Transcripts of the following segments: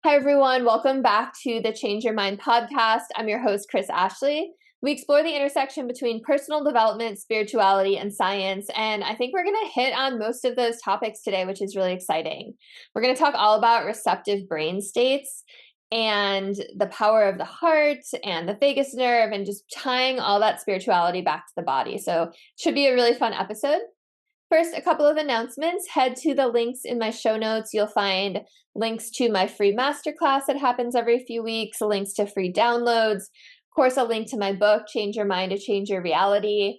Hi, everyone. Welcome back to the Change Your Mind podcast. I'm your host, Kris Ashley. We explore the intersection between personal development, spirituality, and science. And I think we're going to hit on most of those topics today, which is really exciting. We're going to talk all about receptive brain states and the power of the heart and the vagus nerve and just tying all that spirituality back to the body. So it should be a really fun episode. First, a couple of announcements. Head to the links in my show notes. You'll find links to my free masterclass that happens every few weeks, links to free downloads, of course, a link to my book, Change Your Mind to Change Your Reality,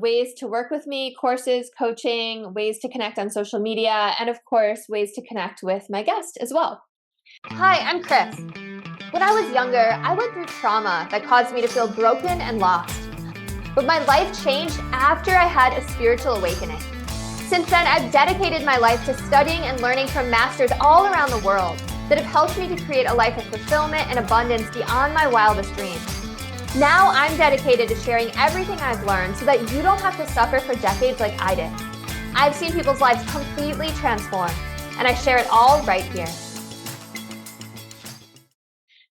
ways to work with me, courses, coaching, ways to connect on social media, and of course, ways to connect with my guest as well. Hi, I'm Kris. When I was younger, I went through trauma that caused me to feel broken and lost. But my life changed after I had a spiritual awakening. Since then, I've dedicated my life to studying and learning from masters all around the world that have helped me to create a life of fulfillment and abundance beyond my wildest dreams. Now I'm dedicated to sharing everything I've learned so that you don't have to suffer for decades like I did. I've seen people's lives completely transformed, and I share it all right here.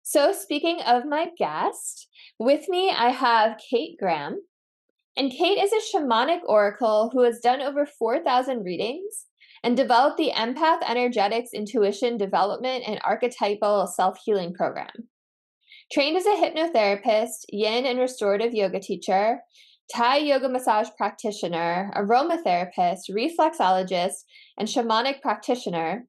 So speaking of my guest, with me I have Kate Graham. And Kate is a shamanic oracle who has done over 4,000 readings and developed the Empath Energetics Intuition Development and Archetypal Self-Healing Program. Trained as a hypnotherapist, yin and restorative yoga teacher, Thai yoga massage practitioner, aromatherapist, reflexologist, and shamanic practitioner,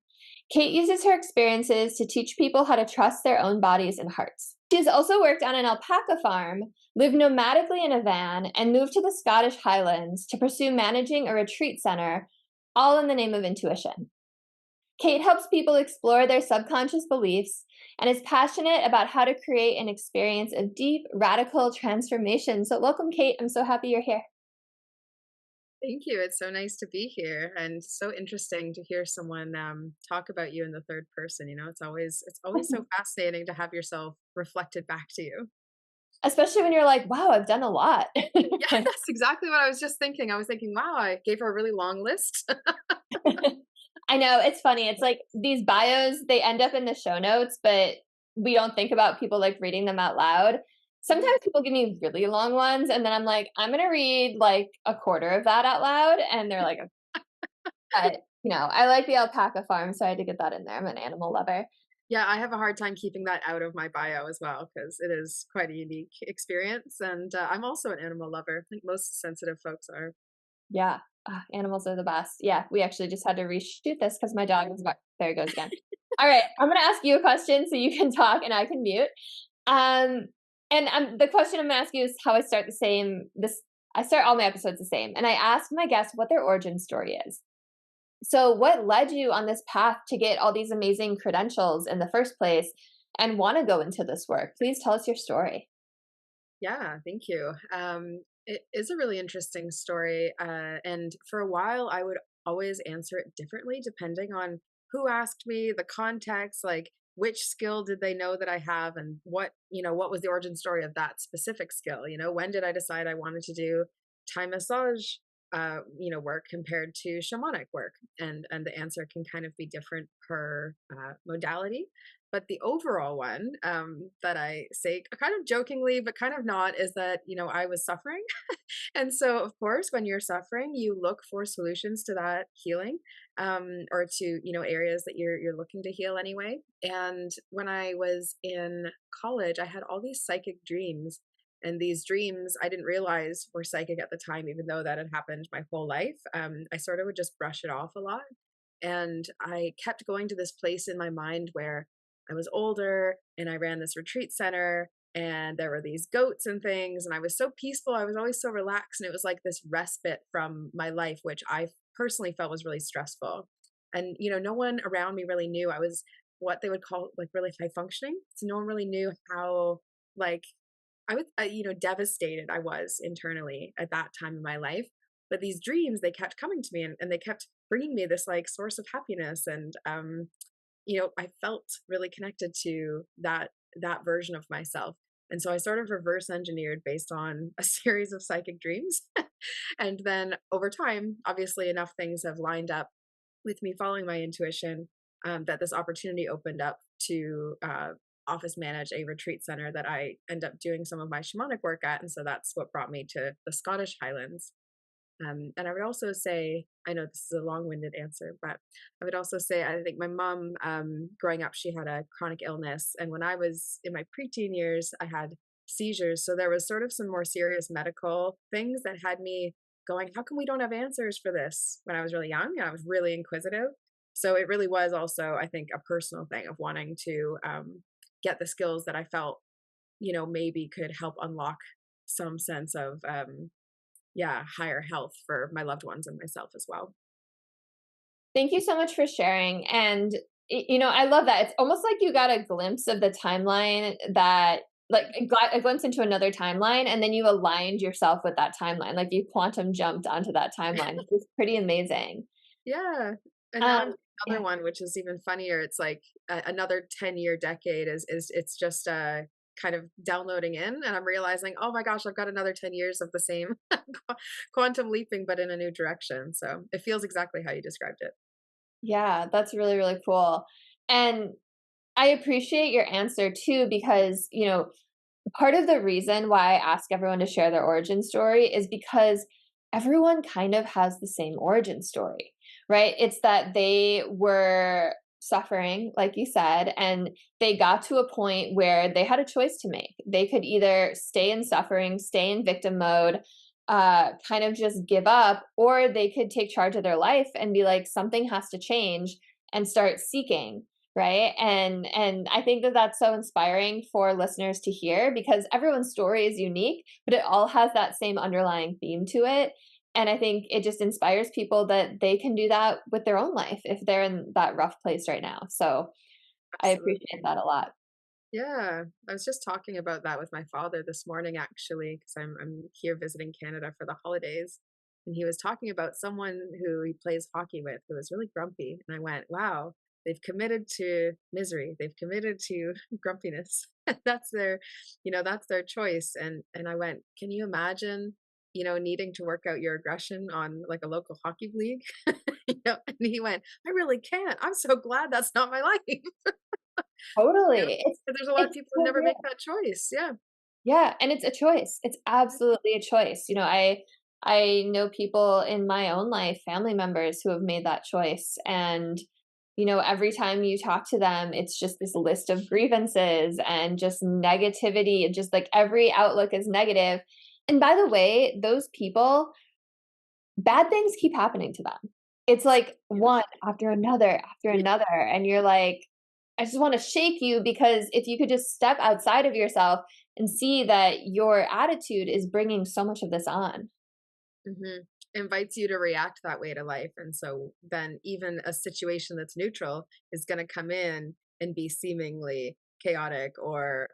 Kate uses her experiences to teach people how to trust their own bodies and hearts. She has also worked on an alpaca farm, lived nomadically in a van, and moved to the Scottish Highlands to pursue managing a retreat center, all in the name of intuition. Kate helps people explore their subconscious beliefs and is passionate about how to create an experience of deep, radical transformation. So welcome, Kate. I'm so happy you're here. Thank you. It's so nice to be here, and so interesting to hear someone talk about you in the third person. It's always so fascinating to have yourself reflected back to you. Especially when you're like, wow, I've done a lot. Yeah, that's exactly what I was just thinking. I was thinking, wow, I gave her a really long list. I know, it's funny. It's like these bios, they end up in the show notes, but we don't think about people like reading them out loud. Sometimes people give me really long ones, and then I'm like, I'm gonna read like a quarter of that out loud, and they're like, I like the alpaca farm, so I had to get that in there. I'm an animal lover. Yeah, I have a hard time keeping that out of my bio as well because it is quite a unique experience, and I'm also an animal lover. I think most sensitive folks are. Yeah, animals are the best. Yeah, we actually just had to reshoot this because my dog was there. He goes again. All right, I'm gonna ask you a question so you can talk and I can mute. Um, the question I'm gonna ask you is how I start the same. I start all my episodes the same, and I ask my guests what their origin story is. So, what led you on this path to get all these amazing credentials in the first place and want to go into this work? Please tell us your story. Yeah, thank you. It is a really interesting story. And for a while, I would always answer it differently depending on who asked me, the context, like which skill did they know that I have, and what was the origin story of that specific skill? When did I decide I wanted to do Thai massage, work compared to shamanic work? And the answer can kind of be different per modality. But the overall one, that I say kind of jokingly, but kind of not, is that, I was suffering. And so, of course, when you're suffering, you look for solutions to that healing, or to, areas that you're looking to heal anyway. And when I was in college, I had all these psychic dreams. And these dreams I didn't realize were psychic at the time, even though that had happened my whole life. I sort of would just brush it off a lot. And I kept going to this place in my mind where I was older and I ran this retreat center and there were these goats and things and I was so peaceful. I was always so relaxed and it was like this respite from my life, which I personally felt was really stressful. And no one around me really knew I was what they would call like really high functioning. So no one really knew how, like, I was, devastated I was internally at that time in my life. But these dreams, they kept coming to me and they kept bringing me this like source of happiness. And I felt really connected to that version of myself. And so I sort of reverse engineered based on a series of psychic dreams. And then over time, obviously enough things have lined up with me following my intuition. that this opportunity opened up to office manage a retreat center that I end up doing some of my shamanic work at. And so that's what brought me to the Scottish Highlands. And I would also say, I know this is a long winded answer, but I would also say, I think my mom, growing up, she had a chronic illness. And when I was in my preteen years, I had seizures. So there was sort of some more serious medical things that had me going, how come we don't have answers for this? When I was really young, and I was really inquisitive. So it really was also, I think, a personal thing of wanting to get the skills that I felt, maybe could help unlock some sense of yeah, higher health for my loved ones and myself as well. Thank you so much for sharing. And, I love that. It's almost like you got a glimpse of the timeline that, like, got a glimpse into another timeline, and then you aligned yourself with that timeline. Like you quantum jumped onto that timeline, which is pretty amazing. Yeah, and now I'm Um, doing yeah. another one, which is even funnier. It's like another 10-year decade is it's just kind of downloading in, and I'm realizing, oh my gosh, I've got another 10 years of the same quantum leaping, but in a new direction. So it feels exactly how you described it. Yeah, that's really, really cool. And I appreciate your answer too, because, part of the reason why I ask everyone to share their origin story is because everyone kind of has the same origin story, right? It's that they were suffering, like you said, and they got to a point where they had a choice to make. They could either stay in suffering, stay in victim mode, kind of just give up, or they could take charge of their life and be like, something has to change and start seeking, right? And I think that that's so inspiring for listeners to hear, because everyone's story is unique, but it all has that same underlying theme to it. And I think it just inspires people that they can do that with their own life if they're in that rough place right now. So I appreciate Absolutely. that a lot. Yeah, I was just talking about that with my father this morning, actually, because I'm here visiting Canada for the holidays, and he was talking about someone who he plays hockey with who was really grumpy, and I went, "Wow, they've committed to misery. They've committed to grumpiness. That's their, that's their choice." And I went, "Can you imagine, needing to work out your aggression on like a local hockey league?" And he went, "I really can't. I'm so glad that's not my life." Yeah, Totally. It's but there's a lot of it's people who so never make real. that choice, yeah. Yeah, and it's a choice. It's absolutely a choice. I know people in my own life, family members who have made that choice, and every time you talk to them, it's just this list of grievances and just negativity, and just like every outlook is negative. And by the way, those people, bad things keep happening to them. It's like one after another, and you're like, I just want to shake you, because if you could just step outside of yourself and see that your attitude is bringing so much of this on. Mhm. Invites you to react that way to life, and so then even a situation that's neutral is gonna come in and be seemingly chaotic or,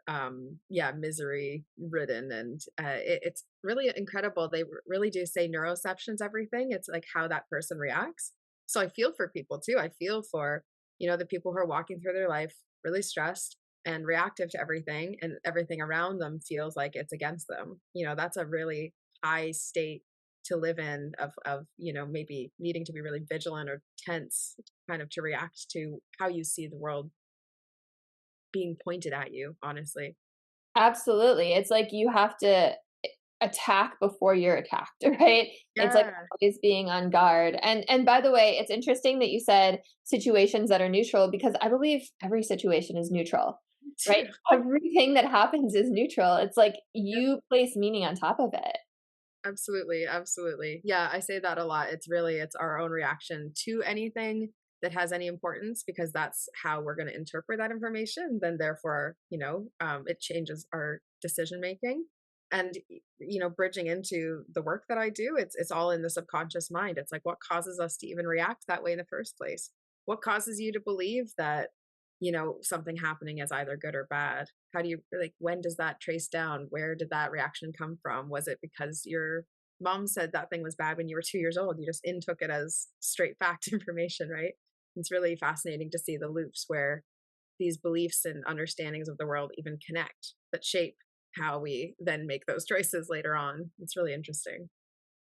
yeah, misery ridden, and, it's really incredible. They really do say neuroception's everything. It's like how that person reacts. So I feel for people too. I feel for, the people who are walking through their life really stressed and reactive to everything, and everything around them feels like it's against them. That's a really high state to live in of maybe needing to be really vigilant or tense kind of to react to how you see the world being pointed at you, honestly. Absolutely. It's like you have to attack before you're attacked, right? It's like Yeah. always being on guard. And by the way, it's interesting that you said situations that are neutral, because I believe every situation is neutral, Me right? too. Everything that happens is neutral. It's like you place meaning on top of it. Absolutely, absolutely. Yeah, I say that a lot. It's our own reaction to anything that has any importance, because that's how we're going to interpret that information. Then, therefore, it changes our decision making. And bridging into the work that I do, it's all in the subconscious mind. It's like what causes us to even react that way in the first place. What causes you to believe that something happening is either good or bad? How do you, like, when does that trace down? Where did that reaction come from? Was it because your mom said that thing was bad when you were 2 years old? You just intook it as straight fact information, right? It's really fascinating to see the loops where these beliefs and understandings of the world even connect, that shape how we then make those choices later on. It's really interesting.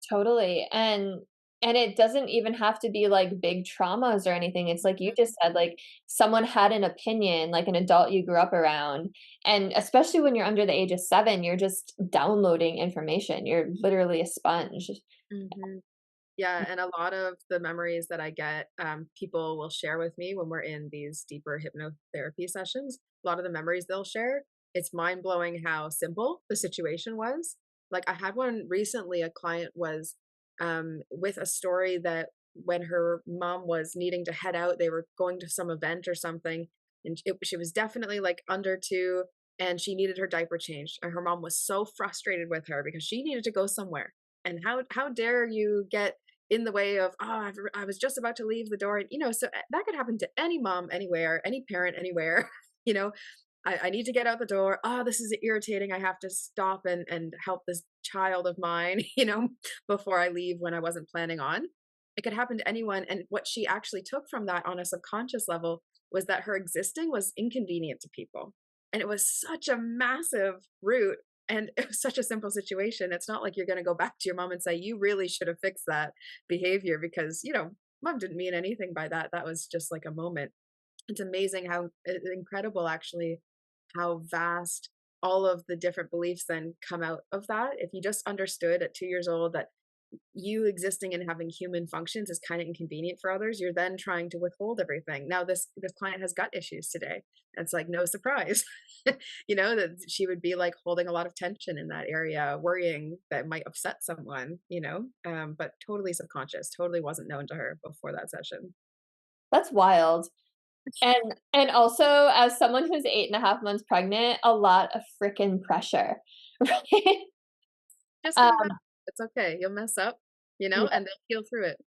Totally. And And it doesn't even have to be, like, big traumas or anything. It's like you just Mhm. said, like, someone had an opinion, like an adult you grew up around, and especially when you're under the age of 7, you're just downloading information. You're literally a sponge. Mhm. Yeah, and a lot of the memories that I get, people will share with me when we're in these deeper hypnotherapy sessions. A lot of the memories they'll share, it's mind blowing how simple the situation was. Like I had one recently, a client was with a story that when her mom was needing to head out, they were going to some event or something, and she was definitely like under two, and she needed her diaper changed. And her mom was so frustrated with her because she needed to go somewhere. And how dare you get in the way of, oh, I was just about to leave the door. And, so that could happen to any mom anywhere, any parent anywhere. you know, I need to get out the door. Oh, this is irritating. I have to stop and help this child of mine, before I leave when I wasn't planning on. It could happen to anyone. And what she actually took from that on a subconscious level was that her existing was inconvenient to people. And it was such a massive root, and it was such a simple situation. It's not like you're going to go back to your mom and say, you really should have fixed that behavior because, mom didn't mean anything by that. That was just like a moment. It's amazing how incredible, actually, how vast all of the different beliefs then come out of that. If you just understood at 2 years old that you existing and having human functions is kind of inconvenient for others, you're then trying to withhold everything. Now this client has gut issues today. And it's like no surprise. That she would be like holding a lot of tension in that area, worrying that it might upset someone, but totally subconscious, totally wasn't known to her before that session. That's wild. And also, as someone who's 8.5 months pregnant, a lot of freaking pressure, right? Just gonna Um, happen. It's okay. You'll mess up, yeah, and they'll heal through it.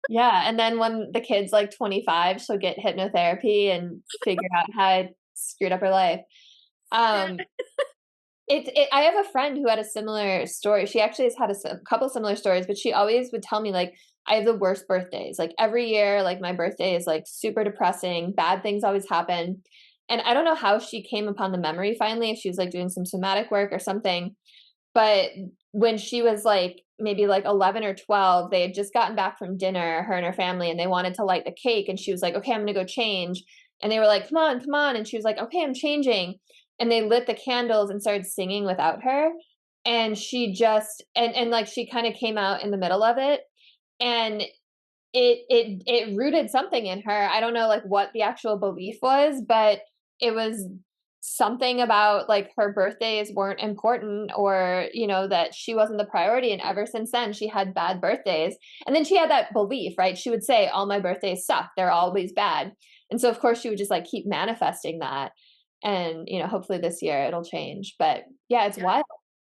yeah, and then when the kid's, like, 25, she'll get hypnotherapy and figure out how I screwed up her life. Yeah. Um, I have a friend who had a similar story. She actually has had a couple similar stories, but she always would tell me, like, "I have the worst birthdays." Like, every year, like, my birthday is, like, super depressing, bad things always happen, and I don't know how she came upon the memory finally, if she was, like, doing some somatic work or something, but when she was, like, maybe, like, 11 or 12, they had just gotten back from dinner, her and her family, and they wanted to light the cake, and she was like, "Okay, I'm gonna go change." And they were like, come on," and she was like, "Okay, I'm changing." And they lit the candles and started singing without her, and she just like, she kinda came out in the middle of it, and it rooted something in her. I don't know, like, what the actual belief was, but it was something about, like, her birthdays weren't important, or, that she wasn't the priority, and ever since then, she had bad birthdays. And then she had that belief, right? She would say, "All my birthdays suck. They're always bad." And so, of course, she would just, like, keep manifesting that, and, hopefully this year it'll change. But, yeah, it's Yeah. wild.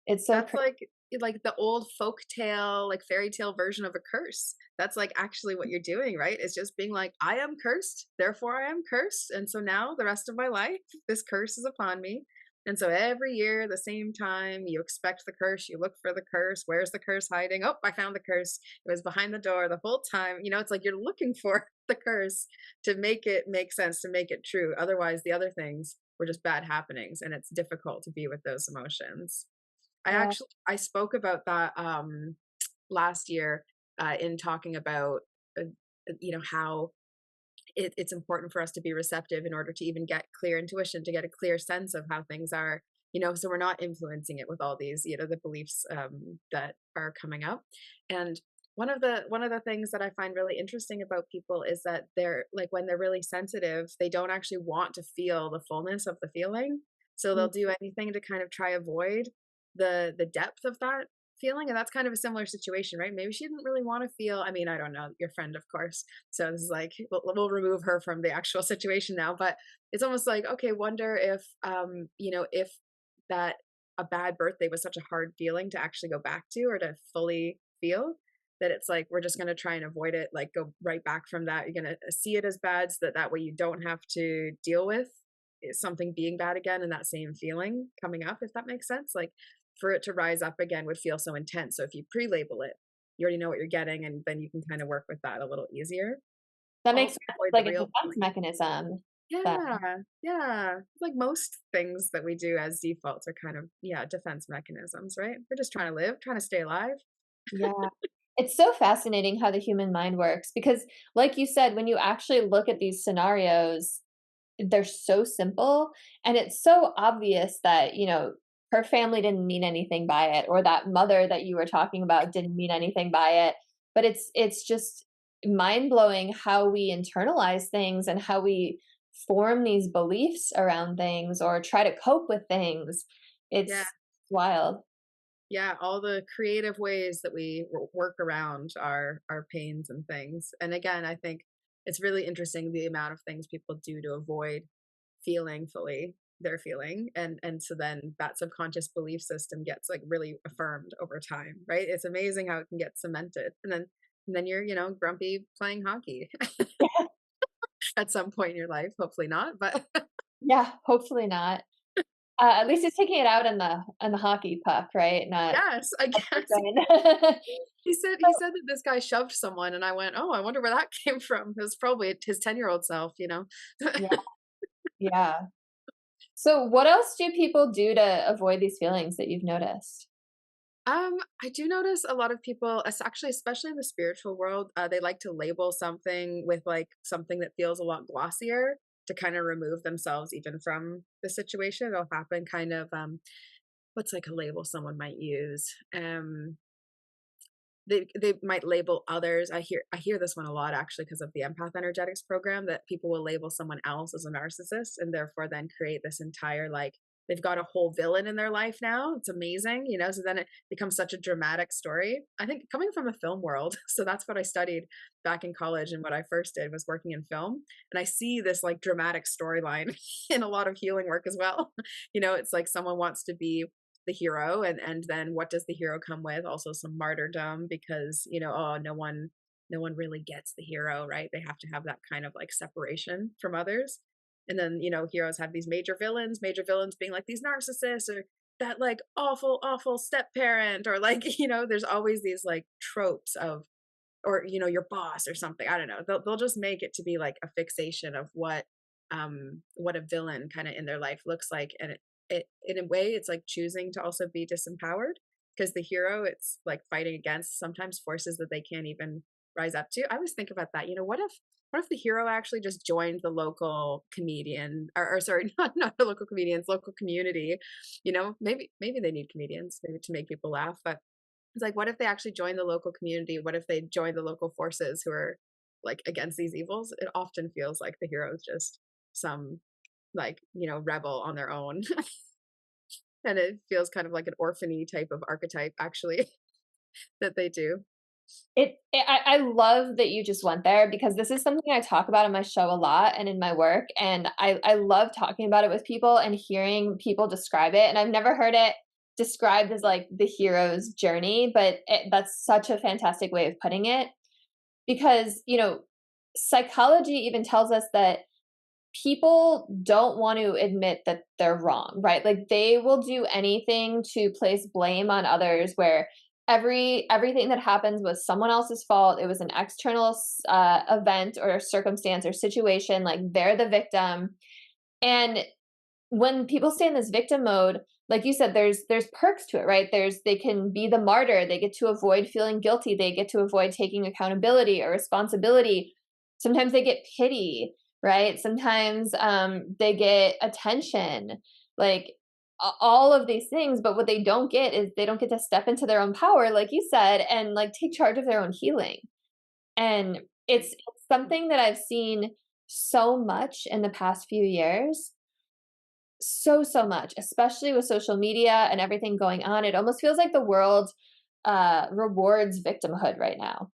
It's so That's crazy. like the old folk tale, like fairy tale version of a curse. That's like actually what you're doing, right? It's just being like, I am cursed, therefore I am cursed. And so now the rest of my life, this curse is upon me. And so every year, the same time, you expect the curse, you look for the curse. Where's the curse hiding? Oh, I found the curse. It was behind the door the whole time. It's like you're looking for the curse to make it make sense, to make it true. Otherwise, the other things were just bad happenings, and it's difficult to be with those emotions. Yeah. I spoke about that last year in talking about how it's important for us to be receptive in order to even get clear intuition, to get a clear sense of how things are. So we're not influencing it with all these the beliefs that are coming up. And one of the things that I find really interesting about people is that they're like, when they're really sensitive, they don't actually want to feel the fullness of the feeling, so Mm. they'll do anything to kind of try avoid the depth of that feeling. And that's kind of a similar situation, right? Maybe she didn't really want to feel, I mean, I don't know, your friend, of course, so this is like we'll remove her from the actual situation now, but it's almost like, okay, wonder if if that a bad birthday was such a hard feeling to actually go back to or to fully feel, that it's like we're just going to try and avoid it, like go right back from that. You're going to see it as bad so that way you don't have to deal with something being bad again and that same feeling coming up, if that makes sense. Like for it to rise up again would feel so intense. So if you pre-label it, you already know what you're getting, and then you can kind of work with that a little easier. That makes Also sense. avoid the Like a real defense feeling. mechanism. That Yeah, yeah. Like most things that we do as defaults are kind of, yeah, defense mechanisms, right? We're just trying to live, trying to stay alive. Yeah. It's so fascinating how the human mind works because, like you said, when you actually look at these scenarios, they're so simple, and it's so obvious that, her family didn't mean anything by it, or that mother that you were talking about didn't mean anything by it. But it's just mind-blowing how we internalize things and how we form these beliefs around things or try to cope with things. Yeah. It's wild. Yeah, all the creative ways that we work around our pains and things. And again, I think it's really interesting the amount of things people do to avoid feeling fully their feeling, and so then that subconscious belief system gets like really affirmed over time, right? It's amazing how it can get cemented, and then you're grumpy playing hockey at some point in your life. Hopefully not, but Yeah, hopefully not. At least it's taking it out in the hockey puck, right? Not yes, I a guess person. he said that this guy shoved someone, and I went, oh, I wonder where that came from. It was probably his 10-year-old self. Yeah, yeah. So what else do people do to avoid these feelings that you've noticed? I do notice a lot of people, actually, especially in the spiritual world, they like to label something with like something that feels a lot glossier to kind of remove themselves even from the situation. It'll happen kind of, what's like a label someone might use? They might label others. I hear this one a lot actually because of the Empath Energetics program, that people will label someone else as a narcissist and therefore then create this entire, like, they've got a whole villain in their life now. It's amazing. So then it becomes such a dramatic story. I think coming from the film world, so that's what I studied back in college, and what I first did was working in film. And I see this like dramatic storyline in a lot of healing work as well. It's like someone wants to be the hero, and then what does the hero come with? Also some martyrdom, because oh, no one really gets the hero, right? They have to have that kind of like separation from others. And then heroes have these major villains being like these narcissists, or that like awful step parent, or like there's always these like tropes of, or your boss or something. I don't know, they'll just make it to be like a fixation of what a villain kind of in their life looks like. And it in a way it's like choosing to also be disempowered, because the hero, it's like fighting against sometimes forces that they can't even rise up to. I always think about that. What if the hero actually just joined the local comedian, or sorry, not the local comedians, local community. Maybe they need comedians maybe to make people laugh, but it's like, what if they actually join the local community? What if they join the local forces who are like against these evils? It often feels like the hero is just some, like, rebel on their own. And it feels kind of like an orphany type of archetype actually that they do. I love that you just went there because this is something I talk about on my show a lot and in my work, and I love talking about it with people and hearing people describe it, and I've never heard it described as, like, the hero's journey, but that's such a fantastic way of putting it because, psychology even tells us that people don't want to admit that they're wrong, right? Like they will do anything to place blame on others where everything that happens was someone else's fault. It was an external event or circumstance or situation. Like they're the victim. And when people stay in this victim mode, like you said, there's perks to it, right? They can be the martyr. They get to avoid feeling guilty. They get to avoid taking accountability or responsibility. Sometimes they get pity, right? Sometimes they get attention, like all of these things. But what they don't get is they don't get to step into their own power, like you said, and like take charge of their own healing. And it's something that I've seen so much in the past few years, so much, especially with social media and everything going on. It almost feels like the world rewards victimhood right now.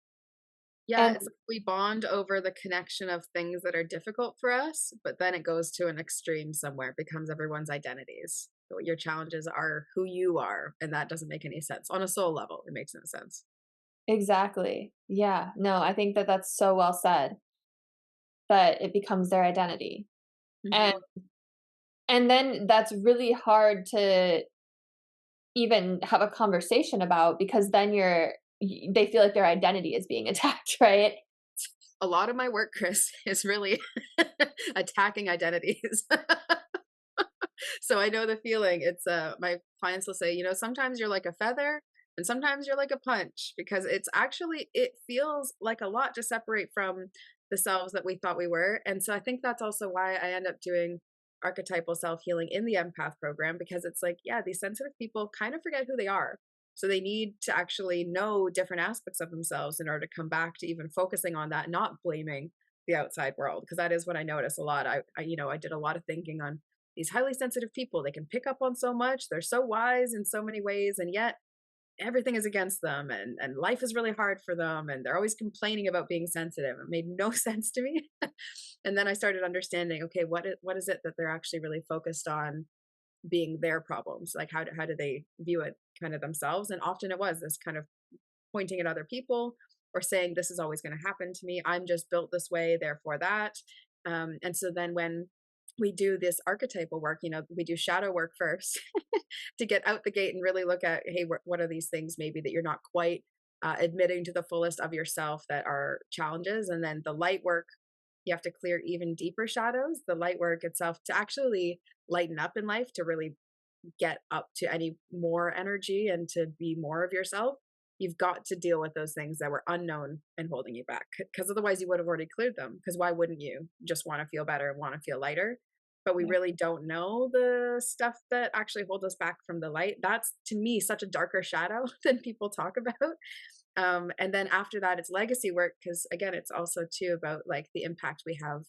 Yeah, And it's like we bond over the connection of things that are difficult for us, but then it goes to an extreme somewhere. It becomes everyone's identities. So your challenges are who you are, and that doesn't make any sense. On a soul level, it makes no sense. exactly. Yeah. No, I think that that's so well said, that it becomes their identity. And Mhm. and then that's really hard to even have a conversation about because then they feel like their identity is being attacked, right? A lot of my work, Chris, is really attacking identities. So I know the feeling. It's my clients will say, sometimes you're like a feather, And sometimes you're like a punch because it feels like a lot to separate from the selves that we thought we were. And so I think that's also why I end up doing archetypal self healing in the empath program, because it's like, yeah, these sensitive people kind of forget who they are. So they need to actually know different aspects of themselves in order to come back to even focusing on that, not blaming the outside world. Because that is what I notice a lot. I did a lot of thinking on these highly sensitive people. They can pick up on so much. They're so wise in so many ways. And yet everything is against them, and life is really hard for them, and they're always complaining about being sensitive. It made no sense to me. And then I started understanding, okay, what is it that they're actually really focused on being their problems? Like how do they view it kind of themselves? And often it was this kind of pointing at other people or saying this is always going to happen to me. I'm just built this way, therefore that. And so then when we do this archetypal work, we do shadow work first to get out the gate and really look at, hey, what are these things maybe that you're not quite admitting to the fullest of yourself that are challenges. And then the light work, you have to clear even deeper shadows. The light work itself to actually lighten up in life, to really get up to any more energy and to be more of yourself. You've got to deal with those things that were unknown and holding you back, because otherwise you would have already cleared them. Because why wouldn't you just want to feel better and want to feel lighter? But we Yeah. really don't know the stuff that actually holds us back from the light. That's to me such a darker shadow than people talk about. And then after that, it's legacy work, because again, it's also too about like the impact we have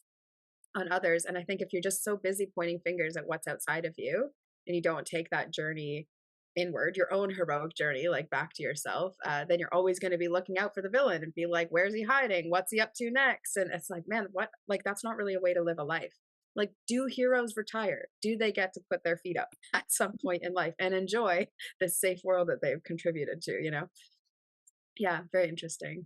on others. And I think if you're just so busy pointing fingers at what's outside of you and you don't take that journey inward, your own heroic journey, like back to yourself, then you're always going to be looking out for the villain and be like, where's he hiding? What's he up to next? And it's like, man, what? Like, that's not really a way to live a life. Like, do heroes retire? Do they get to put their feet up at some point in life and enjoy this safe world that they've contributed to? Yeah, very interesting.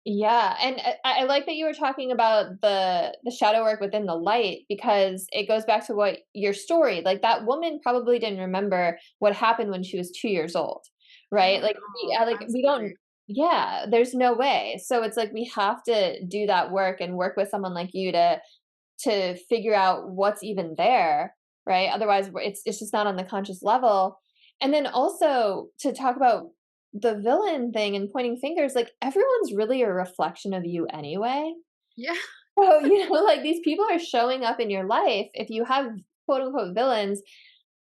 Yeah, and I like that you were talking about the shadow work within the light, because it goes back to what your story, like, that woman probably didn't remember what happened when she was 2 years old, right? Yeah, Like, no, we don't. absolutely. Yeah, there's no way. So it's like we have to do that work and work with someone like you to figure out what's even there, right? Otherwise, it's just not on the conscious level. And then also to talk about the villain thing and pointing fingers, like, everyone's really a reflection of you anyway. Yeah. So, like, these people are showing up in your life if you have quote unquote villains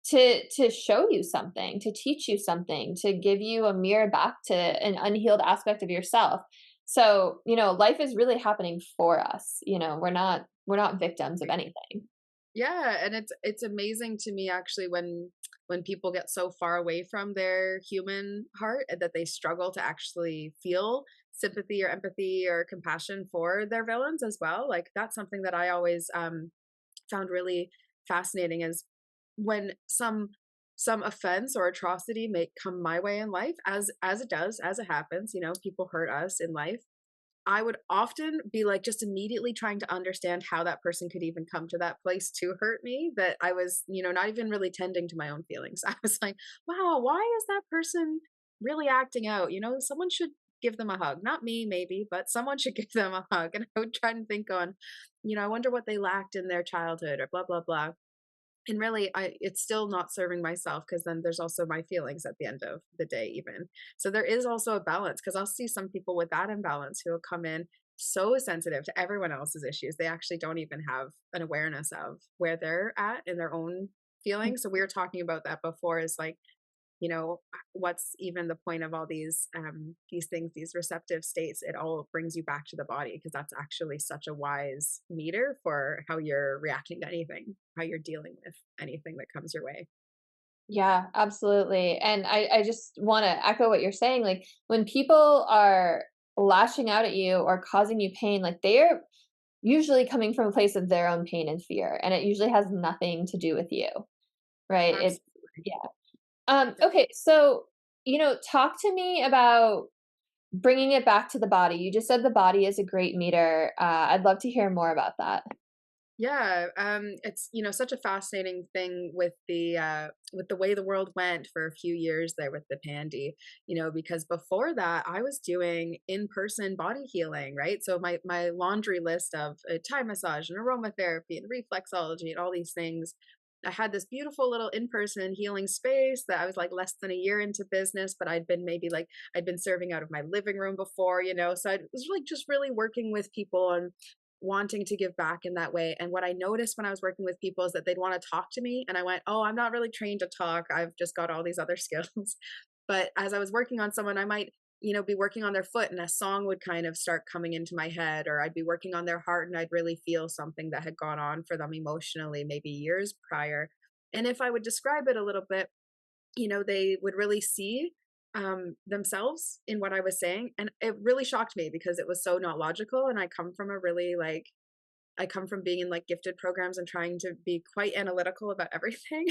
to show you something, to teach you something, to give you a mirror back to an unhealed aspect of yourself. So, life is really happening for us. We're not victims of anything. Yeah, and it's amazing to me actually when people get so far away from their human heart and that they struggle to actually feel sympathy or empathy or compassion for their villains as well. Like that's something that I always found really fascinating, is when some offense or atrocity may come my way in life, as it does, as it happens, people hurt us in life. I would often be like just immediately trying to understand how that person could even come to that place to hurt me, that I was, not even really tending to my own feelings. I was like, wow, why is that person really acting out? Someone should give them a hug. Not me, maybe, but someone should give them a hug. And I would try and think on, I wonder what they lacked in their childhood or blah, blah, blah. And really, it's still not serving myself, because then there's also my feelings at the end of the day even. So there is also a balance, because I'll see some people with that imbalance who will come in so sensitive to everyone else's issues, they actually don't even have an awareness of where they're at in their own feelings. So we were talking about that before, is like, what's even the point of all these things, these receptive states? It all brings you back to the body, because that's actually such a wise meter for how you're reacting to anything, how you're dealing with anything that comes your way. Yeah, absolutely. And I just want to echo what you're saying. Like, when people are lashing out at you or causing you pain, like, they're usually coming from a place of their own pain and fear. And it usually has nothing to do with you, right? Absolutely. Yeah. Okay. So, talk to me about bringing it back to the body. You just said the body is a great meter. I'd love to hear more about that. Yeah, it's such a fascinating thing with the way the world went for a few years there with the pandy, because before that I was doing in person body healing, right? So my laundry list of Thai massage and aromatherapy and reflexology and all these things I had this beautiful little in-person healing space that I was like less than a year into business, but I'd been serving out of my living room before, so I was like just really working with people and wanting to give back in that way. And what I noticed when I was working with people is that they'd want to talk to me. And I went, oh, I'm not really trained to talk. I've just got all these other skills. But as I was working on someone, I might, be working on their foot and a song would kind of start coming into my head, or I'd be working on their heart and I'd really feel something that had gone on for them emotionally, maybe years prior. And if I would describe it a little bit, they would really see themselves in what I was saying. And it really shocked me because it was so not logical. And I come from being in like gifted programs and trying to be quite analytical about everything.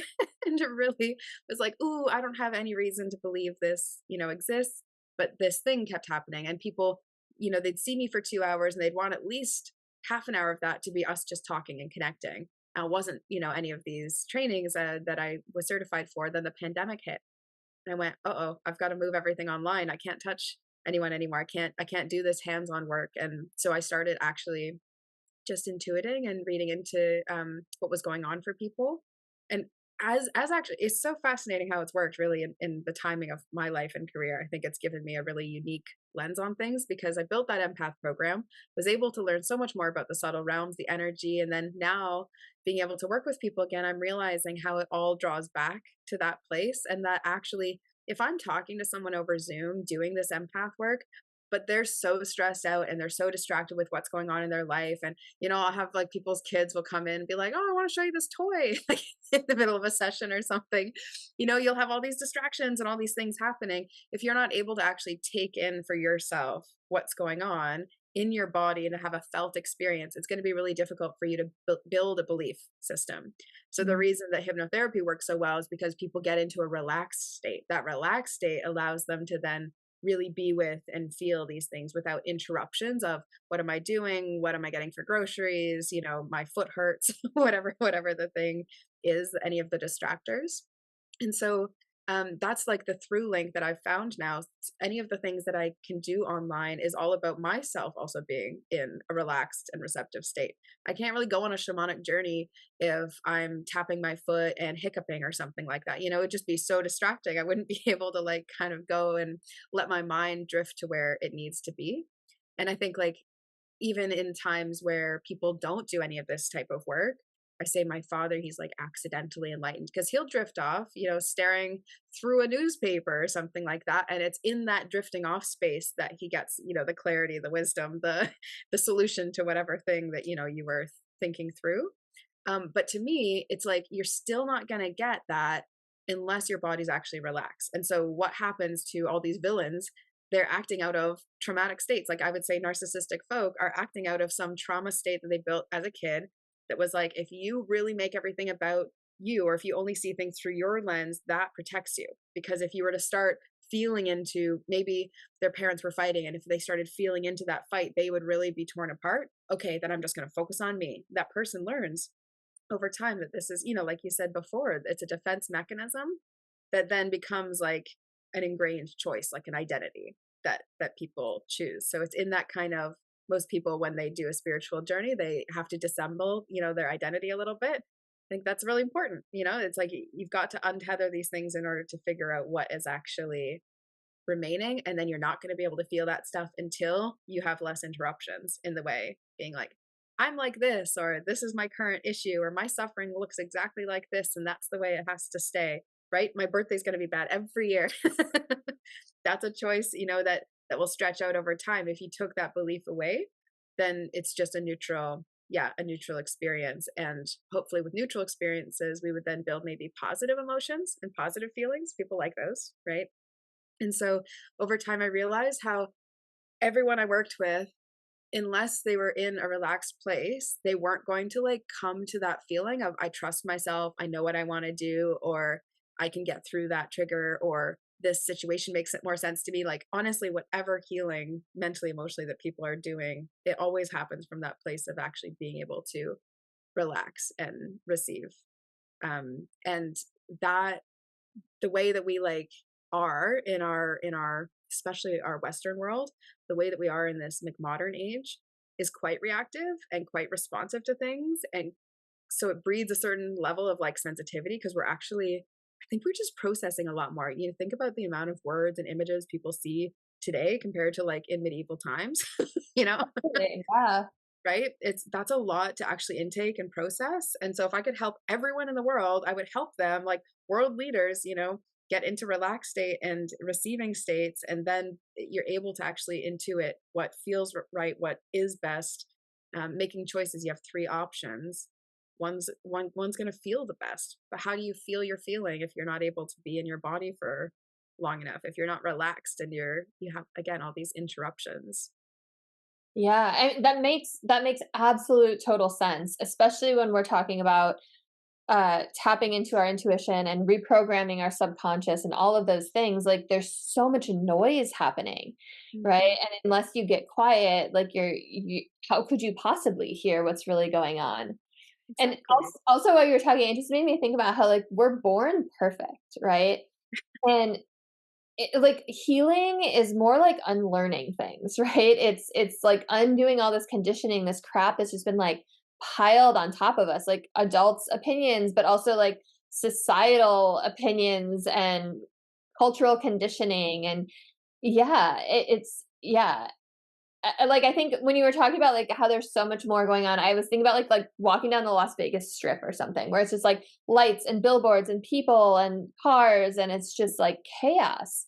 And it really was like, ooh, I don't have any reason to believe this, exists. But this thing kept happening. And people, they'd see me for 2 hours and they'd want at least half an hour of that to be us just talking and connecting. It wasn't, any of these trainings that I was certified for. Then the pandemic hit. And I went, oh, I've got to move everything online. I can't touch anyone anymore. I can't do this hands-on work. And so I started actually just intuiting and reading into what was going on for people. And as actually, it's so fascinating how it's worked really in the timing of my life and career. I think it's given me a really unique lens on things because I built that empath program, was able to learn so much more about the subtle realms, the energy, and then now being able to work with people again, I'm realizing how it all draws back to that place. And that actually, if I'm talking to someone over Zoom doing this empath work, but they're so stressed out and they're so distracted with what's going on in their life. And, I'll have like people's kids will come in and be like, oh, I want to show you this toy, like in the middle of a session or something. You'll have all these distractions and all these things happening. If you're not able to actually take in for yourself what's going on in your body and to have a felt experience, it's going to be really difficult for you to build a belief system. So the reason that hypnotherapy works so well is because people get into a relaxed state. That relaxed state allows them to then really be with and feel these things without interruptions of what am I doing? What am I getting for groceries? My foot hurts, whatever the thing is, any of the distractors. And so that's like the through link that I've found now. Any of the things that I can do online is all about myself also being in a relaxed and receptive state. I can't really go on a shamanic journey if I'm tapping my foot and hiccuping or something like that. It'd just be so distracting. I wouldn't be able to like kind of go and let my mind drift to where it needs to be. And I think like even in times where people don't do any of this type of work, I say my father, he's like accidentally enlightened because he'll drift off, staring through a newspaper or something like that. And it's in that drifting off space that he gets, the clarity, the wisdom, the solution to whatever thing that, you were thinking through. But to me, it's like you're still not going to get that unless your body's actually relaxed. And so what happens to all these villains? They're acting out of traumatic states. Like I would say narcissistic folk are acting out of some trauma state that they built as a kid that was like, if you really make everything about you, or if you only see things through your lens, that protects you. Because if you were to start feeling into, maybe their parents were fighting, and if they started feeling into that fight, they would really be torn apart. Okay, then I'm just going to focus on me. That person learns over time that this is, like you said before, it's a defense mechanism that then becomes like an ingrained choice, like an identity that people choose. So it's in that kind of, most people when they do a spiritual journey, they have to dissemble, their identity a little bit. I think that's really important. It's like you've got to untether these things in order to figure out what is actually remaining. And then you're not going to be able to feel that stuff until you have less interruptions in the way, being like, I'm like this, or this is my current issue, or my suffering looks exactly like this, and that's the way it has to stay, right? My birthday's going to be bad every year. That's a choice, that will stretch out over time. If you took that belief away, then it's just a neutral experience. And hopefully with neutral experiences, we would then build maybe positive emotions and positive feelings. People like those, right? And so over time, I realized how everyone I worked with, unless they were in a relaxed place, they weren't going to like come to that feeling of, I trust myself, I know what I want to do, or I can get through that trigger, or this situation makes it more sense to me. Like, honestly, whatever healing mentally, emotionally that people are doing, it always happens from that place of actually being able to relax and receive. And that the way that we like are in our especially our Western world, the way that we are in this like modern age is quite reactive and quite responsive to things, and so it breeds a certain level of like sensitivity because I think we're just processing a lot more. You know, think about the amount of words and images people see today compared to like in medieval times, you know? Absolutely, yeah. Right? That's a lot to actually intake and process. And so if I could help everyone in the world, I would help them, like world leaders, you know, get into relaxed state and receiving states. And then you're able to actually intuit what feels right, what is best. Making choices, you have three options. One's going to feel the best, but how do you feel your feeling if you're not able to be in your body for long enough? If you're not relaxed and you have again all these interruptions. Yeah, and that makes absolute total sense, especially when we're talking about tapping into our intuition and reprogramming our subconscious and all of those things. Like there's so much noise happening, right? Mhm. And unless you get quiet, like how could you possibly hear what's really going on? And Exactly. also while you were talking, it just made me think about how like we're born perfect, right? And like healing is more like unlearning things, right? It's like undoing all this conditioning, this crap that's just been like piled on top of us, like adults' opinions, but also like societal opinions and cultural conditioning. And yeah, it's yeah. Like, I think when you were talking about, like, how there's so much more going on, I was thinking about, like, walking down the Las Vegas Strip or something, where it's just, like, lights and billboards and people and cars, and it's just, like, chaos.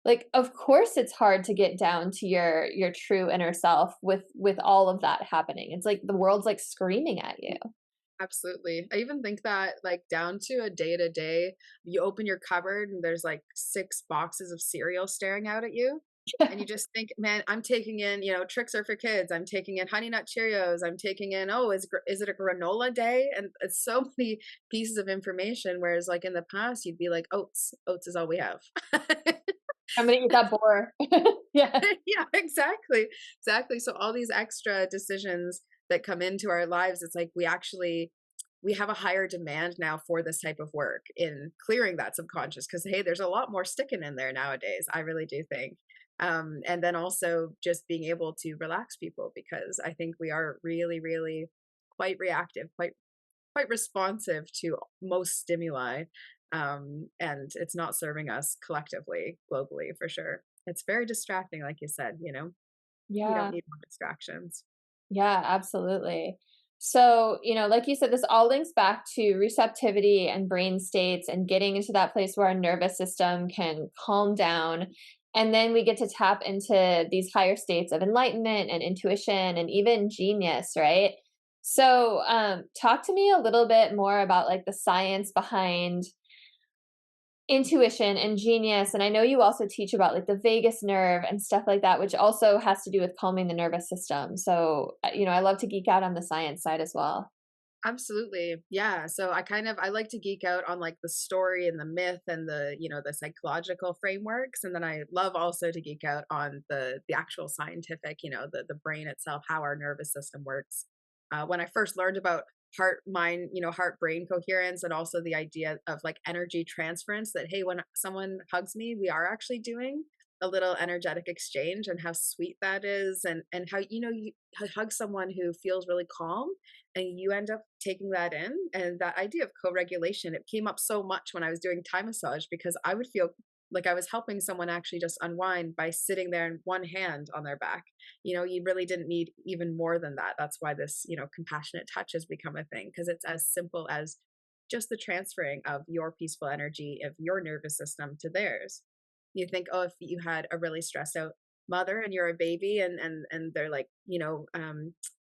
Like, of course, it's hard to get down to your true inner self with all of that happening. It's like the world's, like, screaming at you. Absolutely. I even think that like down to a day to day, you open your cupboard and there's like six boxes of cereal staring out at you. And you just think, man, I'm taking in, you know, tricks are for kids. I'm taking in Honey Nut Cheerios. I'm taking in, oh, is it a granola day? And it's so many pieces of information. Whereas like in the past, you'd be like, oats, oats is all we have. I'm gonna eat that boar. Yeah. Yeah, exactly. Exactly. So all these extra decisions that come into our lives, it's like we have a higher demand now for this type of work in clearing that subconscious because hey, there's a lot more sticking in there nowadays. I really do think. And then also just being able to relax people because I think we are really, really quite reactive, quite responsive to most stimuli. And it's not serving us collectively, globally, for sure. It's very distracting, like you said, you know? We don't Yeah. need more distractions. Yeah, absolutely. So, like you said, this all links back to receptivity and brain states and getting into that place where our nervous system can calm down. And then we get to tap into these higher states of enlightenment and intuition and even genius, right? So, talk to me a little bit more about like the science behind intuition and genius, and I know you also teach about, like, the vagus nerve and stuff like that, which also has to do with calming the nervous system. So, I love to geek out on the science side as well. Absolutely. Yeah. So I like to geek out on like the story and the myth and the, you know, the psychological frameworks. And then I love also to geek out on the actual scientific, you know, the brain itself, how our nervous system works. When I first learned about heart mind, you know, heart brain coherence and also the idea of like energy transference that hey, when someone hugs me, we are actually doing a little energetic exchange and how sweet that is and how you know you hug someone who feels really calm and you end up taking that in and that idea of co-regulation it came up so much when I was doing Thai massage because I would feel like I was helping someone actually just unwind by sitting there in one hand on their back. You know, you really didn't need even more than that. That's why this, you know, compassionate touch has become a thing because it's as simple as just the transferring of your peaceful energy of your nervous system to theirs. You think, oh, if you had a really stressed out mother and you're a baby and they're like, you know,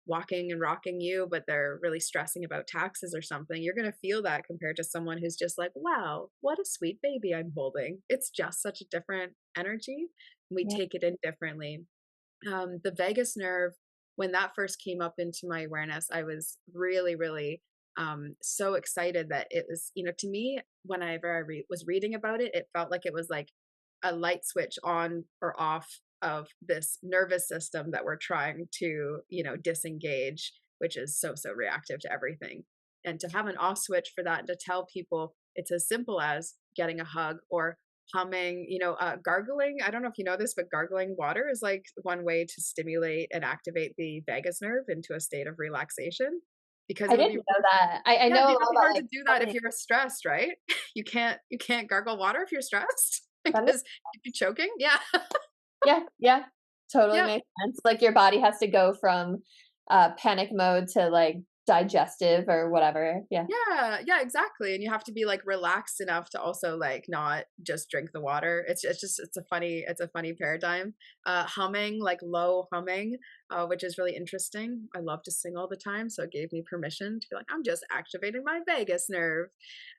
walking and rocking you, but they're really stressing about taxes or something, you're going to feel that compared to someone who's just like, wow, what a sweet baby I'm holding. It's just such a different energy. We Yeah. take it in differently. The vagus nerve, when that first came up into my awareness, I was really, really so excited that it was, you know, to me, whenever was reading about it, it felt like it was like a light switch on or off of this nervous system that we're trying to, you know, disengage, which is so, so reactive to everything. And to have an off switch for that and to tell people it's as simple as getting a hug or humming, you know, gargling. I don't know if you know this, but gargling water is like one way to stimulate and activate the vagus nerve into a state of relaxation. because I it would didn't be know that. I yeah, know it'd a be lot really about, hard to like, do that if swimming. you're stressed, right? You can't gargle water if you're stressed That makes because you'd be choking. Yeah. Yeah, yeah, totally Yeah. makes sense. Like, your body has to go from, panic mode to, like, digestive or whatever. Yeah. Yeah, yeah, exactly, and you have to be, like, relaxed enough to also, like, not just drink the water. It's a funny paradigm. Humming, like, low humming, which is really interesting. I love to sing all the time, so it gave me permission to be like, "I'm just activating my vagus nerve."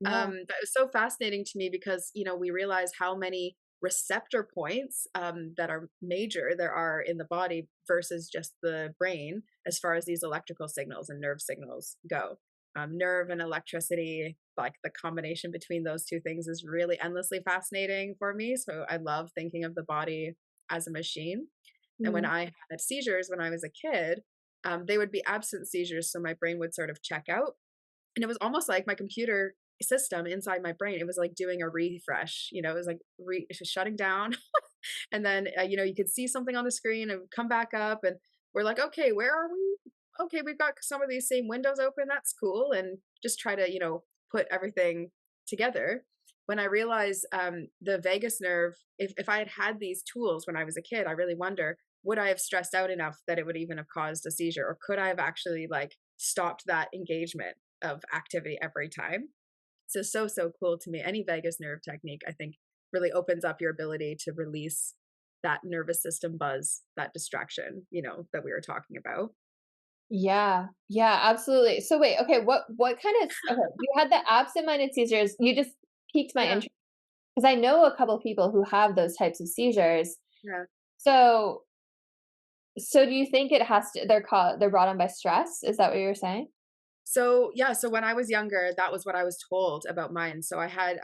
Yeah. But it was so fascinating to me because, we realize how many receptor points, that are major there are in the body versus just the brain as far as these electrical signals and nerve signals go. Nerve and electricity, like the combination between those two things is really endlessly fascinating for me. So I love thinking of the body as a machine. And when Mhm. I had seizures when I was a kid, they would be absent seizures. So my brain would sort of check out. And it was almost like my computer system inside my brain, it was like doing a refresh. It was like it was shutting down. And then, you could see something on the screen and come back up, and we're like, okay, where are we? Okay, we've got some of these same windows open. That's cool. And just try to, put everything together. When I realized the vagus nerve, if I had had these tools when I was a kid, I really wonder, would I have stressed out enough that it would even have caused a seizure? Or could I have actually like stopped that engagement of activity every time? So cool to me. Any vagus nerve technique, I think, really opens up your ability to release that nervous system buzz, that distraction, that we were talking about. Yeah, yeah, absolutely. So wait, okay, what kind of okay, you had the absent-minded seizures, you just piqued my Yeah. interest because I know a couple people who have those types of seizures. Yeah. So so do you think it has to they're brought on by stress? Is that what you're saying? So yeah, so when I was younger, that was what I was told about mine. So I had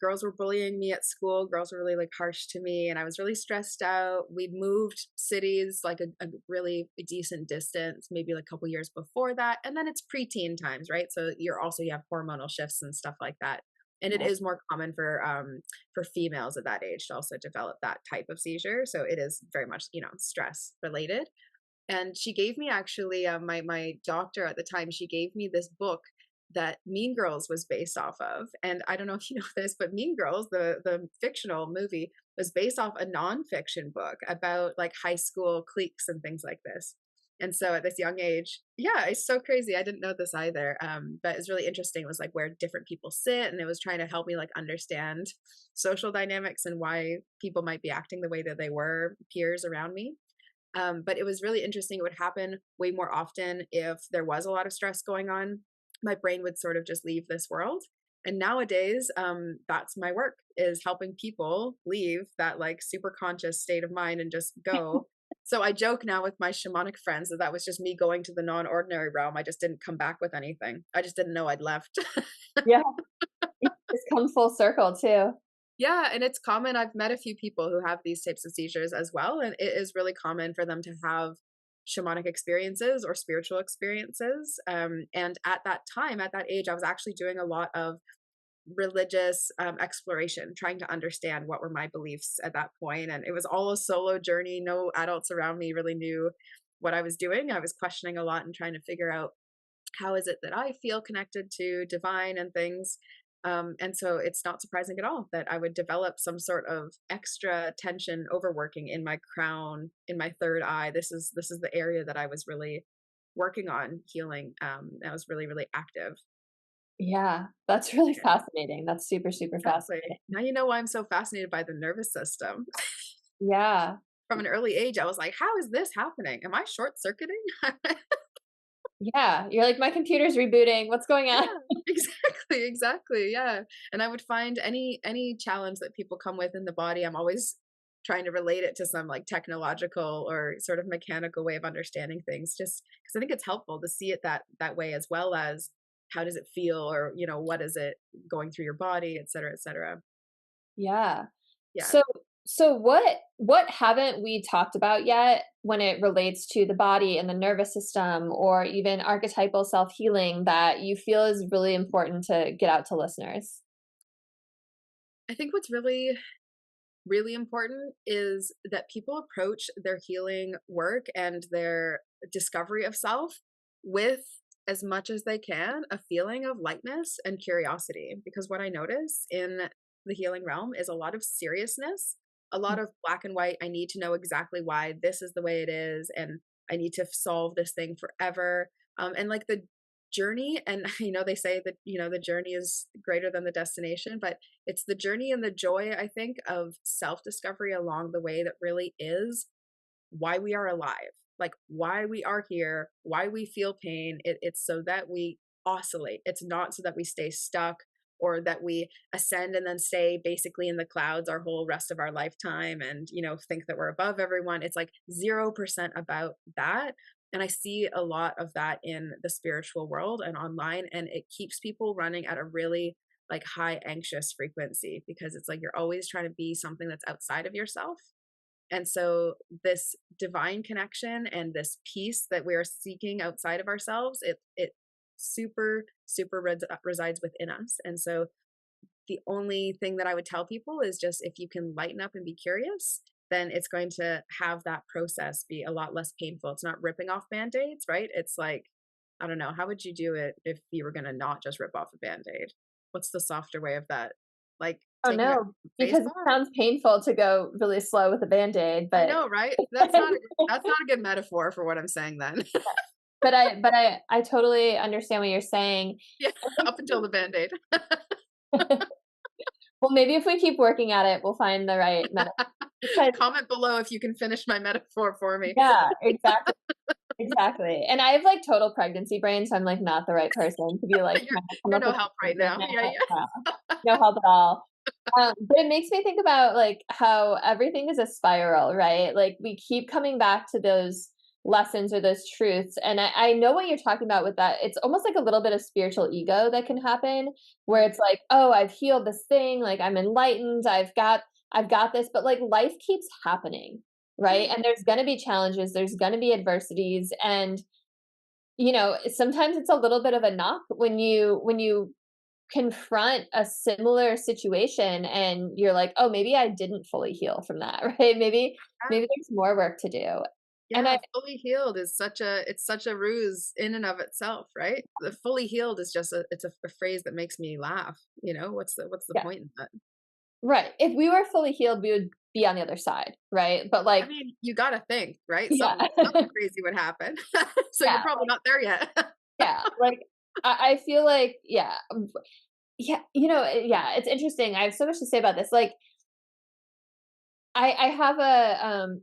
girls were bullying me at school. Girls were really like harsh to me, and I was really stressed out. We'd moved cities like a really decent distance, maybe like a couple years before that, and then it's preteen times, right? So you have hormonal shifts and stuff like that, and it Yeah. is more common for females at that age to also develop that type of seizure. So it is very much stress related. And she gave me actually my doctor at the time, she gave me this book that Mean Girls was based off of. And I don't know if you know this, but Mean Girls, the fictional movie, was based off a nonfiction book about like high school cliques and things like this. And so at this young age, yeah, it's so crazy. I didn't know this either. But it's really interesting. It was like where different people sit, and it was trying to help me like understand social dynamics and why people might be acting the way that they were, peers around me. But it was really interesting. It would happen way more often if there was a lot of stress going on. My brain would sort of just leave this world. And nowadays, that's my work is helping people leave that like super conscious state of mind and just go. So I joke now with my shamanic friends that that was just me going to the non-ordinary realm. I just didn't come back with anything. I just didn't know I'd left. Yeah, it's come full circle too. Yeah, and it's common. I've met a few people who have these types of seizures as well, and it is really common for them to have shamanic experiences or spiritual experiences. And at that time, at that age, I was actually doing a lot of religious exploration, trying to understand what were my beliefs at that point. And it was all a solo journey. No adults around me really knew what I was doing. I was questioning a lot and trying to figure out how is it that I feel connected to divine and things. And so it's not surprising at all that I would develop some sort of extra tension overworking in my crown, in my third eye. This is the area that I was really working on healing. I was really, really active. Yeah, that's really Yeah, fascinating. That's super, super exactly. fascinating. Now you know why I'm so fascinated by the nervous system. Yeah, From an early age, I was like, how is this happening? Am I short circuiting? yeah, you're like, "My computer's rebooting, what's going on?" Yeah, exactly, exactly, yeah, and I would find any challenge that people come with in the body, I'm always trying to relate it to some, like, technological or sort of mechanical way of understanding things, just because I think it's helpful to see it that way as well as how does it feel or, what is it going through your body, et cetera. Yeah. Yeah. So so what haven't we talked about yet when it relates to the body and the nervous system or even archetypal self-healing that you feel is really important to get out to listeners? I think what's really, really important is that people approach their healing work and their discovery of self with as much as they can, a feeling of lightness and curiosity. Because what I notice in the healing realm is a lot of seriousness, a lot of black and white. I need to know exactly why this is the way it is, and I need to solve this thing forever. And like the journey, and they say that, the journey is greater than the destination, but it's the journey and the joy, I think, of self discovery along the way that really is why we are alive, like why we are here, why we feel pain. It's so that we oscillate. It's not so that we stay stuck or that we ascend and then stay basically in the clouds our whole rest of our lifetime and, think that we're above everyone. It's like 0% about that. And I see a lot of that in the spiritual world and online, and it keeps people running at a really like high anxious frequency because it's like you're always trying to be something that's outside of yourself. And so this divine connection and this peace that we are seeking outside of ourselves, it super super resides within us. And so the only thing that I would tell people is just if you can lighten up and be curious, then it's going to have that process be a lot less painful. It's not ripping off band-aids, right? It's like, I don't know, how would you do it if you were going to not just rip off a band-aid? What's the softer way of that? Like Oh, taking a no, because it baseball? sounds painful to go really slow with a Band-Aid, I but know, right? That's not a good metaphor for what I'm saying then. but I totally understand what you're saying. Yeah, up until the Band-Aid. Well, maybe if we keep working at it, we'll find the right meta because Comment below if you can finish my metaphor for me. yeah, exactly, exactly, and I have, like, total pregnancy brain, so I'm, like, not the right person to be, like, You're trying to come you're up no with help right right now. Yeah, now. yeah. No help at all. But it makes me think about, like, how everything is a spiral, right? Like, we keep coming back to those lessons or those truths, and I know what you're talking about with that. It's almost like a little bit of spiritual ego that can happen, where Mhm. it's like, "Oh, I've healed this thing, like, I'm enlightened, I've got this," but, like, life keeps happening, right? Yeah, And there's gonna be challenges, there's gonna be adversities, and, sometimes it's a little bit of a knock when you confront a similar situation and you're like, "Oh, maybe I didn't fully heal from that," right? Maybe yeah. there's more work to do. And Yeah, fully healed is such a ruse in and of itself, right? The fully healed is just a phrase that makes me laugh, what's the yeah, point in that? right. If we were fully healed, we would be on the other side, right? But, I like mean, you gotta think, right? yeah. Something crazy would happen. So you're Yeah, probably not there yet. yeah, like, I feel like yeah, yeah, yeah, it's interesting. I have so much to say about this. Like, I have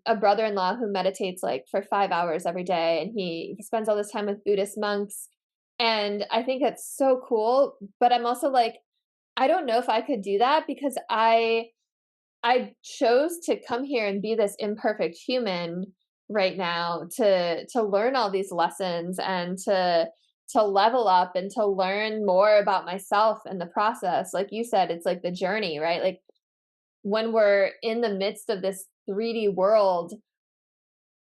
a brother-in-law who meditates, like, for 5 hours every day, and he spends all this time with Buddhist monks, and I think it's so cool, but I'm also like, I don't know if I could do that because I chose to come here and be this imperfect human right now to learn all these lessons and to level up and to learn more about myself in the process. Like you said, it's like the journey, right? Like when we're in the midst of this 3D world,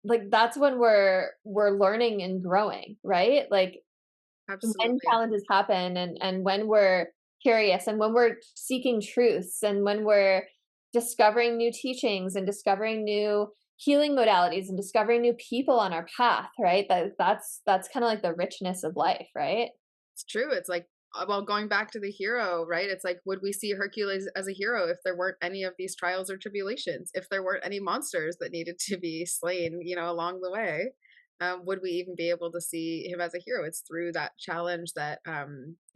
like that's when we're learning and growing, right? Like when Absolutely. challenges happen and when we're curious and when we're seeking truths and when we're discovering new teachings and discovering new healing modalities and discovering new people on our path, right? That's kind of like the richness of life, right? It's true. It's like, well, going back to the hero, right? It's like, would we see Hercules as a hero if there weren't any of these trials or tribulations? If there weren't any monsters that needed to be slain, along the way? Would we even be able to see him as a hero? It's through that challenge that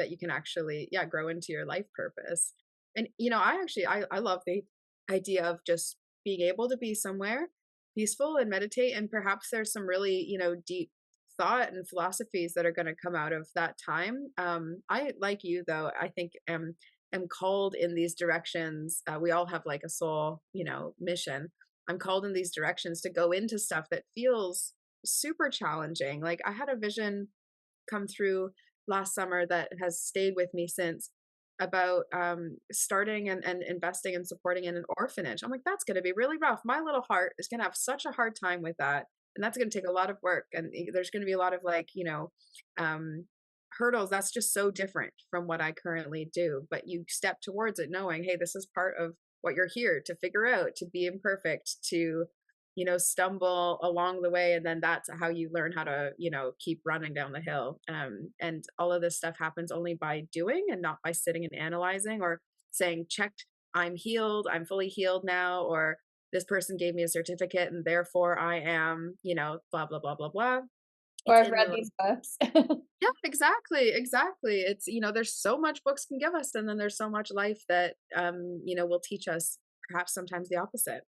you can actually, yeah, grow into your life purpose. And I love the idea of just being able to be somewhere peaceful and meditate, and perhaps there's some really deep thought and philosophies that are going to come out of that time. I, like you though, I think am called in these directions. We all have like a soul, mission. I'm called in these directions to go into stuff that feels super challenging. Like I had a vision come through last summer that has stayed with me since, about starting and investing and supporting in an orphanage. I'm like, that's going to be really rough. My little heart is going to have such a hard time with that. And that's going to take a lot of work. And there's going to be a lot of like, um, hurdles. That's just so different from what I currently do. But you step towards it knowing, hey, this is part of what you're here to figure out, to be imperfect, to stumble along the way, and then that's how you learn how to, keep running down the hill. And all of this stuff happens only by doing and not by sitting and analyzing or saying, checked, I'm healed, I'm fully healed now, or this person gave me a certificate and therefore I am, blah, blah, blah, blah, blah. Or It's I've in read the these books. Yeah, exactly, exactly. It's, there's so much books can give us, and then there's so much life that, will teach us perhaps sometimes the opposite.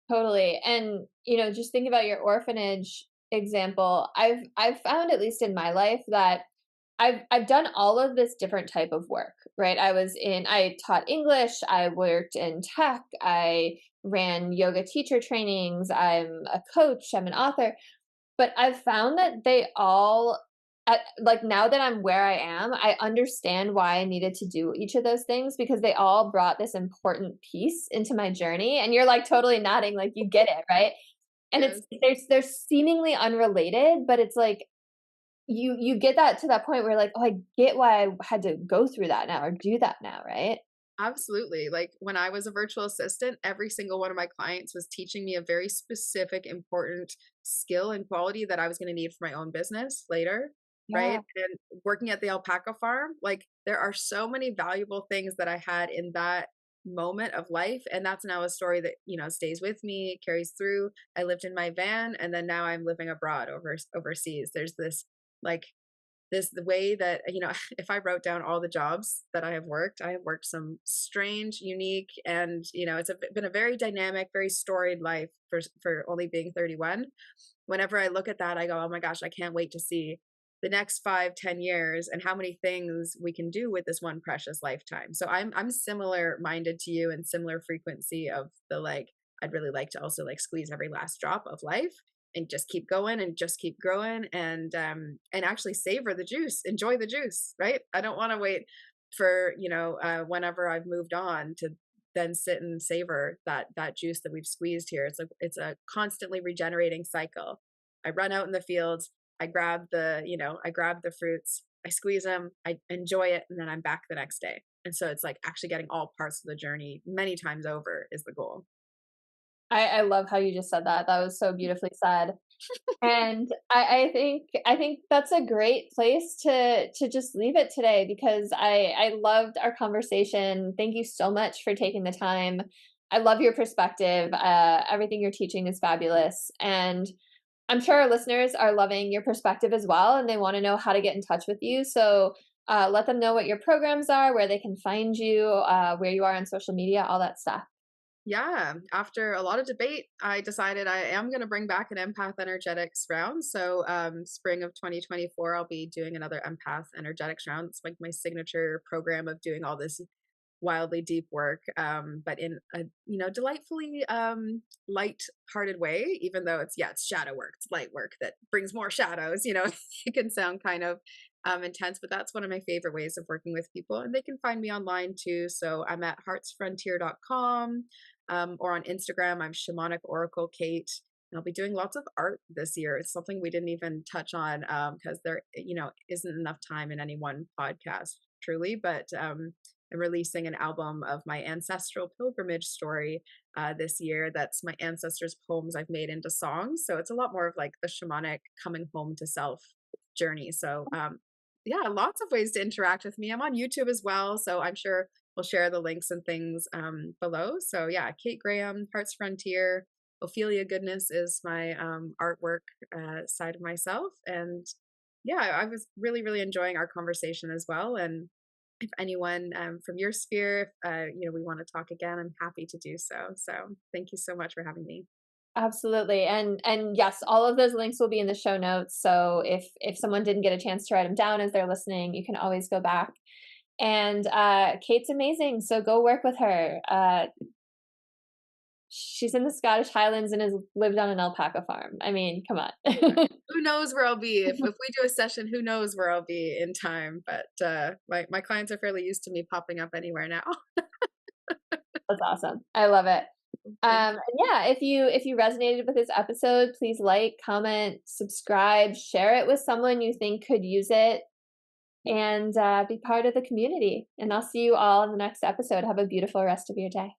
Totally. And, just think about your orphanage example. I've found, at least in my life, that I've done all of this different type of work, right? I taught English, I worked in tech, I ran yoga teacher trainings, I'm a coach, I'm an author. But I've found that they all, like, now that I'm where I am, I understand why I needed to do each of those things, because they all brought this important piece into my journey. And you're like totally nodding, like you get it, right? And it's Yes. they're seemingly unrelated, but it's like you get that to that point where, like, oh, I get why I had to go through that now or do that now, right? Absolutely. Like when I was a virtual assistant, every single one of my clients was teaching me a very specific, important skill and quality that I was going to need for my own business later. Right. Yeah. And working at the alpaca farm, like there are so many valuable things that I had in that moment of life. And that's now a story that, stays with me, carries through. I lived in my van and then now I'm living abroad overseas. There's this like the way that, if I wrote down all the jobs that I have worked some strange, unique, and been a very dynamic, very storied life for only being 31. Whenever I look at that, I go, oh my gosh, I can't wait to see the next 5-10 years and how many things we can do with this one precious lifetime. So I'm similar minded to you, and similar frequency of the, like, I'd really like to also like squeeze every last drop of life and just keep going and just keep growing, and actually savor the juice, enjoy the juice, right? I don't want to wait for, whenever I've moved on to then sit and savor that juice that we've squeezed here. It's a constantly regenerating cycle. I run out in the fields, I grab the fruits, I squeeze them, I enjoy it, and then I'm back the next day. And so it's like actually getting all parts of the journey many times over is the goal. I love how you just said that. That was so beautifully said. And I think that's a great place to just leave it today, because I loved our conversation. Thank you so much for taking the time. I love your perspective. Everything you're teaching is fabulous, and I'm sure our listeners are loving your perspective as well, and they want to know how to get in touch with you. So let them know what your programs are, where they can find you, where you are on social media, all that stuff. Yeah, after a lot of debate, I decided I am going to bring back an Empath Energetics round. So, spring of 2024, I'll be doing another Empath Energetics round. It's like my signature program of doing all this wildly deep work, but in a, delightfully light-hearted way. Even though it's shadow work, it's light work that brings more shadows. It can sound kind of intense, but that's one of my favorite ways of working with people. And they can find me online too. So I'm at heartsfrontier.com, or on Instagram, I'm shamanic oracle Kate. And I'll be doing lots of art this year. It's something we didn't even touch on, because there, isn't enough time in any one podcast, truly. But I'm releasing an album of my ancestral pilgrimage story this year. That's my ancestors' poems I've made into songs. So it's a lot more of like the shamanic coming home to self journey. So yeah, lots of ways to interact with me. I'm on YouTube as well, so I'm sure we'll share the links and things below. So yeah, Kate Graham, Hearts Frontier. Ophelia Goodness is my artwork side of myself. And yeah, I was really, really enjoying our conversation as well. And if anyone from your sphere, if we want to talk again, I'm happy to do so. So thank you so much for having me. Absolutely. And yes, all of those links will be in the show notes. So if someone didn't get a chance to write them down as they're listening, you can always go back. And Kate's amazing. So go work with her. She's in the Scottish Highlands and has lived on an alpaca farm. I mean, come on. Yeah. Who knows where I'll be if we do a session? Who knows where I'll be in time? But my clients are fairly used to me popping up anywhere now. That's awesome. I love it. Thank you. And yeah, if you resonated with this episode, please like, comment, subscribe, share it with someone you think could use it, and be part of the community. And I'll see you all in the next episode. Have a beautiful rest of your day.